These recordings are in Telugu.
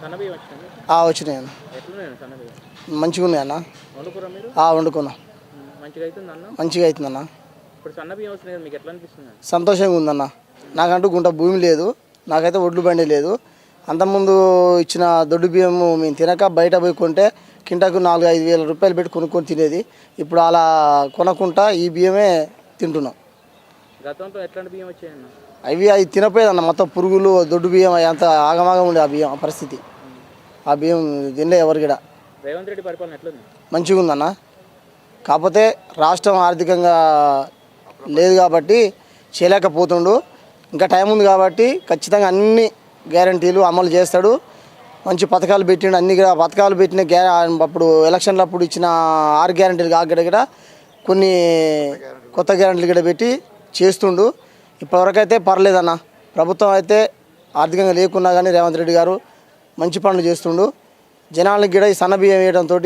సన్న బియ్యం వచ్చింది. వచ్చినాయి అన్న. ఎట్లున్నాయి సన్న బియ్యం? మంచిగా ఉన్నాయి అన్న. వండుకురా మీరు? వండుకున్నా. మంచిగా అవుతుంది అన్న? మంచిగా అవుతుందన్న. ఇప్పుడు సన్న బియ్యం వస్తుంది కదా, మీకు ఎట్లా అనిపిస్తుంది? సంతోషంగా ఉందన్న. నాకంటూ గుంట భూమి లేదు, నాకైతే ఒడ్లు బండి లేదు. అంతకుముందు ఇచ్చిన దొడ్డు బియ్యం మేము తినక బయట పోయి కొంటే కింటకు 4-5 వేల రూపాయలు పెట్టి కొనుక్కొని తినేది. ఇప్పుడు అలా కొనకుండా ఈ బియ్యమే తింటున్నాం. గతంలో ఎట్లాంటి బియ్యం వచ్చాయన్న? అవి తినపోయేదన్న, మొత్తం పురుగులు, దొడ్డు బియ్యం అంత ఆగమాగా ఉండే ఆ బియ్యం పరిస్థితి. ఆ బియ్యం తినలే ఎవరు కూడా. రేవంత్ రెడ్డి పరిపాలన ఎట్లుంది? మంచిగా ఉందన్న. కాకపోతే రాష్ట్రం ఆర్థికంగా లేదు కాబట్టి చేయలేకపోతుండు. ఇంకా టైం ఉంది కాబట్టి ఖచ్చితంగా అన్ని గ్యారంటీలు అమలు చేస్తాడు. మంచి పథకాలు పెట్టిండు. అన్ని కూడా పథకాలు పెట్టిన అప్పుడు ఎలక్షన్లు అప్పుడు ఇచ్చిన 6 గ్యారంటీలు కాకుండా కూడా కొన్ని కొత్త గ్యారంటీలు కూడా పెట్టి చేస్తుండు. ఇప్పటివరకు అయితే పర్లేదన్న. ప్రభుత్వం అయితే ఆర్థికంగా లేకున్నా కానీ రేవంత్ రెడ్డి గారు మంచి పనులు చేస్తుండు. జనాలకు కూడా ఈ సన్న బియ్యం వేయడంతో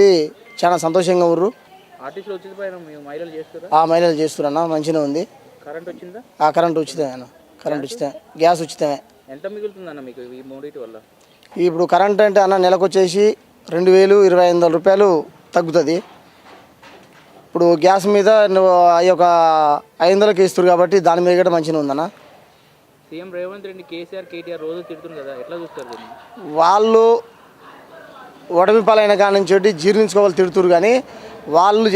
చాలా సంతోషంగా ఉర్రు. ఆర్టీసీలో ఉచిత ప్రయాణం మహిళలు చేస్తారా? మహిళలు చేస్తున్నా, మంచిగా ఉంది. కరెంట్ వచ్చిందా? కరెంట్ ఉచితమే అన్న. కరెంట్ ఉచితమే, గ్యాస్ ఉచితమే. ఎంత మిగులుతుందన్న మీకు ఈ మూడింటి వల్ల? ఇప్పుడు కరెంట్ అంటే అన్న నెలకు వచ్చేసి 2,000-2,500 రూపాయలు తగ్గుతుంది. ఇప్పుడు గ్యాస్ మీద ఒక 500కి ఇస్తారు కాబట్టి దాని మీద కూడా మంచిగా ఉందన్న. సీఎం రేవంత్ రెడ్డి, కేసీఆర్, కేటీఆర్ రోజు తిడుతుంది కదా, ఎట్లా చూస్తారు దీన్ని? వాళ్ళు ఓటమి పాలైన కాడి నుంచి జీర్ణించుకోవాలి తిడుతురు. కానీ వాళ్ళు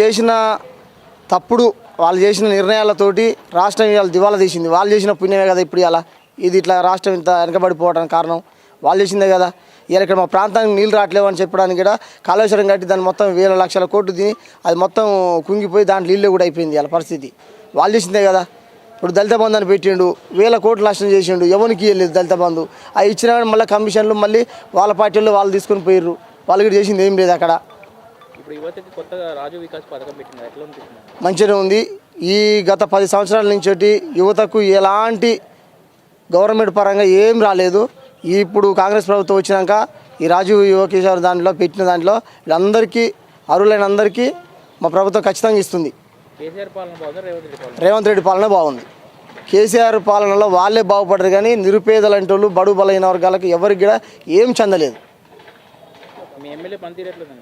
చేసిన నిర్ణయాలతోటి రాష్ట్రం ఇవాళ దివాలా తీసింది. వాళ్ళు చేసిన పుణ్యమే కదా ఇప్పుడు ఇలా ఇది ఇట్లా రాష్ట్రం ఇంత వెనకబడిపోవడానికి కారణం వాళ్ళు చేసిందే కదా. ఇలా ఇక్కడ మా ప్రాంతానికి నీళ్ళు రావట్లేవు అని చెప్పడానికి కూడా కాళేశ్వరం కట్టి దాన్ని మొత్తం వేల లక్షల కోట్లు తిని అది మొత్తం కుంగిపోయి దాంట్లో నీళ్ళు కూడా అయిపోయింది ఇలా పరిస్థితి. వాళ్ళు చేసిందే కదా. ఇప్పుడు దళిత బంధు అని పెట్టిండు, వేల కోట్లు నష్టం చేసిండు. ఎవరికి వెళ్ళలేదు దళిత బంధు. అవి ఇచ్చినా మళ్ళీ కమిషన్లు మళ్ళీ వాళ్ళ పార్టీల్లో వాళ్ళు తీసుకొని పోయిర్రు. వాళ్ళు కూడా చేసింది ఏం లేదు అక్కడ. ఇప్పుడు యువతకి కొత్తగా రాజు వికాస్ పథకం పెట్టింది, ఎట్లా అనిపిస్తుంది? మంచిగా ఉంది. ఈ గత 10 సంవత్సరాల నుంచి యువతకు ఎలాంటి గవర్నమెంట్ పరంగా ఏం రాలేదు. ఇప్పుడు కాంగ్రెస్ ప్రభుత్వం వచ్చినాక ఈ రాజీవ్ యువకేశ్వర్ దాంట్లో పెట్టిన దాంట్లో వీళ్ళందరికీ అర్హులైన అందరికీ మా ప్రభుత్వం ఖచ్చితంగా ఇస్తుంది. కేసీఆర్ పాలన బాగుందా, రేవంత్ రెడ్డి పాలన బాగుంది. కేసీఆర్ పాలనలో వాళ్ళే బాగుపడరు కానీ నిరుపేదలంటే వాళ్ళు బడుగు బలైన వర్గాలకు ఎవరికి కూడా ఏం చెందలేదు. మీ ఎమ్మెల్యే పనితీరు ఎట్లుంది?